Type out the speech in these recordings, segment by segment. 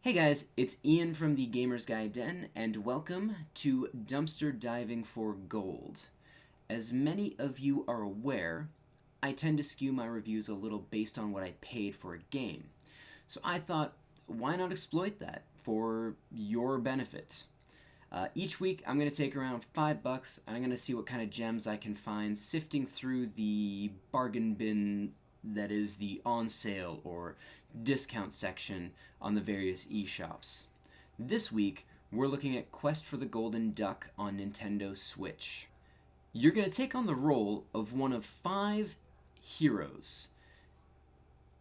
Hey guys, it's Ian from the Gaiden, and welcome to Dumpster Diving for Gold. As many of you are aware, I tend to skew my reviews a little based on what I paid for a game. So I thought, why not exploit that for your benefit? Each week I'm going to take around $5 and I'm going to see what kind of gems I can find sifting through the bargain bin that is the on sale or discount section on the various eshops. This week we're looking at Quest for the Golden Duck on Nintendo Switch. You're going to take on the role of one of 5 heroes.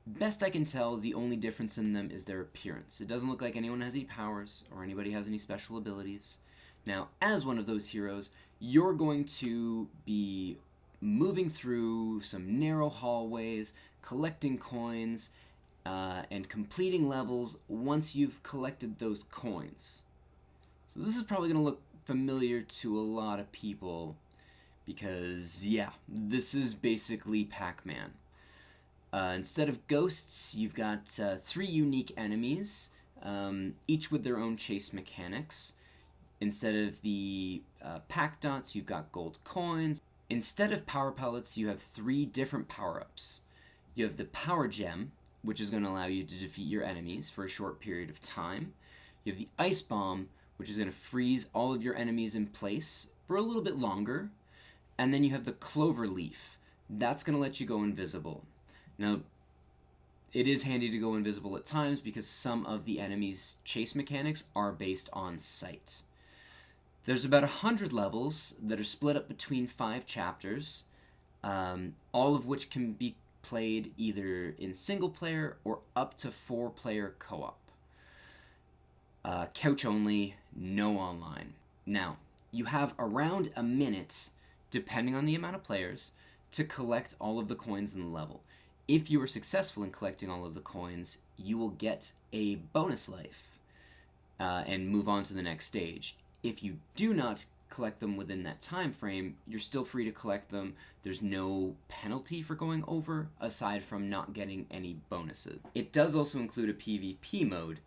Best I can tell, the only difference in them is their appearance. It doesn't look like anyone has any powers or anybody has any special abilities. Now, as one of those heroes, you're going to be moving through some narrow hallways, collecting coins, and completing levels once you've collected those coins. So this is probably going to look familiar to a lot of people because, yeah, this is basically Pac-Man. Instead of ghosts, you've got 3 unique enemies, each with their own chase mechanics. Instead of the pack dots, you've got gold coins. Instead of power pellets, you have 3 different power-ups. You have the power gem, which is going to allow you to defeat your enemies for a short period of time. You have the ice bomb, which is going to freeze all of your enemies in place for a little bit longer. And then you have the clover leaf. That's going to let you go invisible. Now, it is handy to go invisible at times because some of the enemies' chase mechanics are based on sight. There's about 100 levels that are split up between 5 chapters, all of which can be played either in single player or up to 4-player co-op. Couch only, no online. Now, you have around a minute, depending on the amount of players, to collect all of the coins in the level. If you are successful in collecting all of the coins, you will get a bonus life and move on to the next stage. If you do not collect them within that time frame, you're still free to collect them. There's no penalty for going over, aside from not getting any bonuses. It does also include a PvP mode,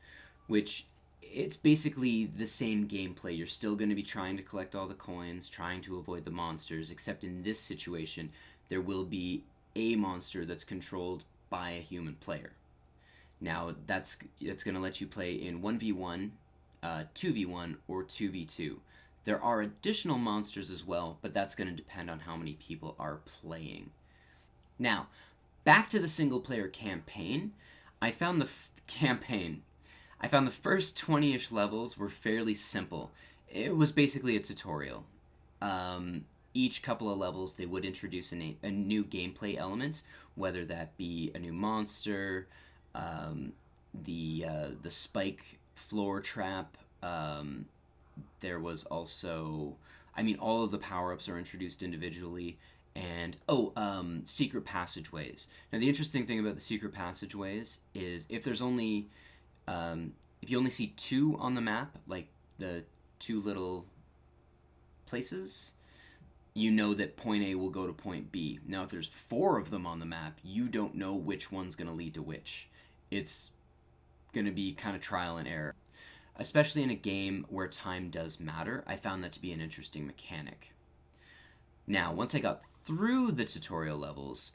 which it's basically the same gameplay. You're still going to be trying to collect all the coins, trying to avoid the monsters, except in this situation, there will be a monster that's controlled by a human player. Now, it's going to let you play in 1v1, 2v1, or 2v2. There are additional monsters as well, but that's going to depend on how many people are playing. Now, back to the single-player campaign. I found the first 20-ish levels were fairly simple. It was basically a tutorial. Each couple of levels, they would introduce a new gameplay element, whether that be a new monster, the spike floor trap. There was also, all of the power-ups are introduced individually, and secret passageways. Now, the interesting thing about the secret passageways is if you only see 2 on the map, like the 2 little places, you know that point A will go to point B. Now, if there's 4 of them on the map, you don't know which one's going to lead to which. It's going to be kind of trial and error. Especially in a game where time does matter, I found that to be an interesting mechanic. Now, once I got through the tutorial levels,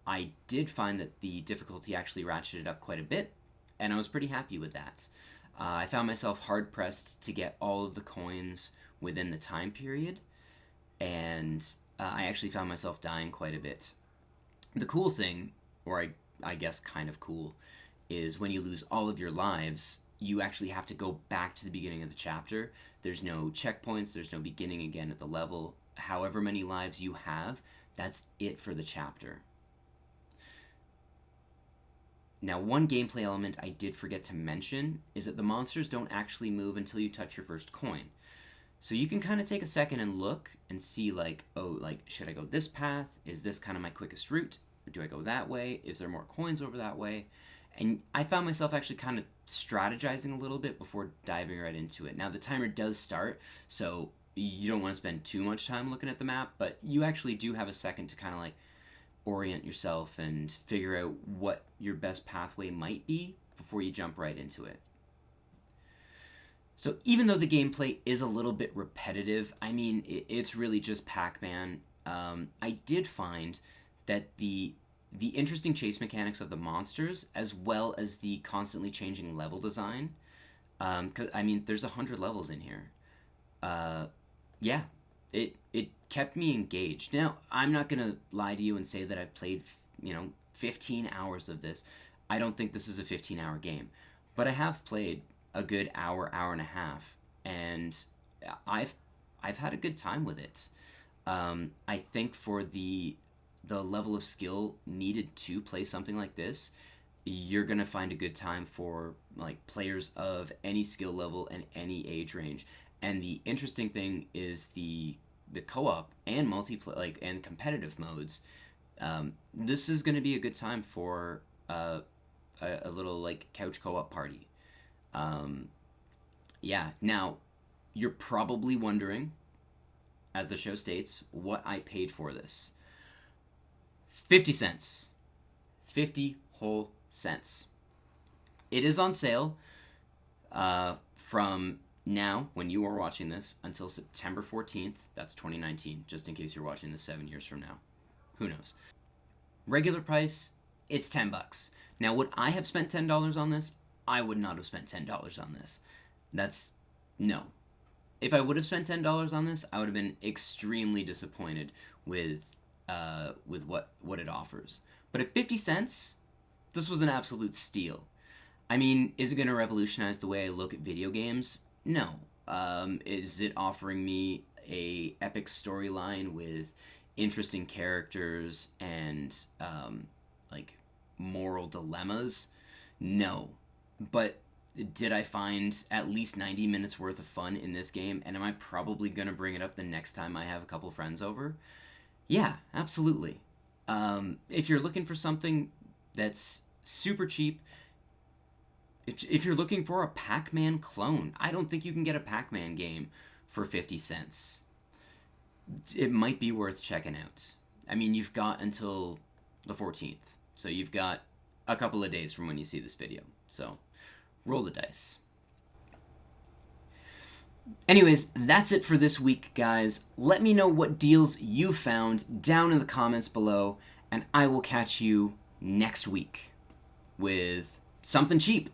I did find that the difficulty actually ratcheted up quite a bit, and I was pretty happy with that. I found myself hard-pressed to get all of the coins within the time period, and I actually found myself dying quite a bit. The cool thing, or I guess kind of cool, is when you lose all of your lives, you actually have to go back to the beginning of the chapter. There's no checkpoints, there's no beginning again at the level. However many lives you have, that's it for the chapter. Now, one gameplay element I did forget to mention is that the monsters don't actually move until you touch your first coin. So you can kind of take a second and look and see should I go this path? Is this kind of my quickest route? Or do I go that way? Is there more coins over that way? And I found myself actually kind of strategizing a little bit before diving right into it. Now, the timer does start, so you don't want to spend too much time looking at the map, but you actually do have a second to kind of orient yourself and figure out what your best pathway might be before you jump right into it. So even though the gameplay is a little bit repetitive, I mean, it's really just Pac-Man. I did find that the interesting chase mechanics of the monsters, as well as the constantly changing level design, 'cause, I mean, there's 100 levels in here. Yeah, it kept me engaged. Now, I'm not gonna lie to you and say that I've played, 15 hours of this. I don't think this is a 15-hour game, but I have played a good hour, hour and a half, and I've I've had a good time with it. I think for the level of skill needed to play something like this, you're gonna find a good time for like players of any skill level and any age range. And the interesting thing is the co-op and multiplayer, like, and competitive modes. This is gonna be a good time for a little like couch co-op party. Um, yeah. Now, you're probably wondering, as the show states, what I paid for this. 50 cents. 50 whole cents. It is on sale from now, when you are watching this, until September 14th. That's 2019, just in case you're watching this 7 years from now. Who knows? Regular price, it's $10. Now, would I have spent $10 on this? I would not have spent $10 on this. That's no. If I would have spent $10 on this, I would have been extremely disappointed with what it offers. But at 50 cents, this was an absolute steal. I mean, is it going to revolutionize the way I look at video games? No. Is it offering me a epic storyline with interesting characters and like moral dilemmas? No. But did I find at least 90 minutes worth of fun in this game? And am I probably going to bring it up the next time I have a couple friends over? Yeah, absolutely. If you're looking for something that's super cheap, if you're looking for a Pac-Man clone, I don't think you can get a Pac-Man game for 50 cents. It might be worth checking out. I mean, you've got until the 14th, so you've got a couple of days from when you see this video. So, roll the dice. Anyways, that's it for this week, guys. Let me know what deals you found down in the comments below, and I will catch you next week with something cheap.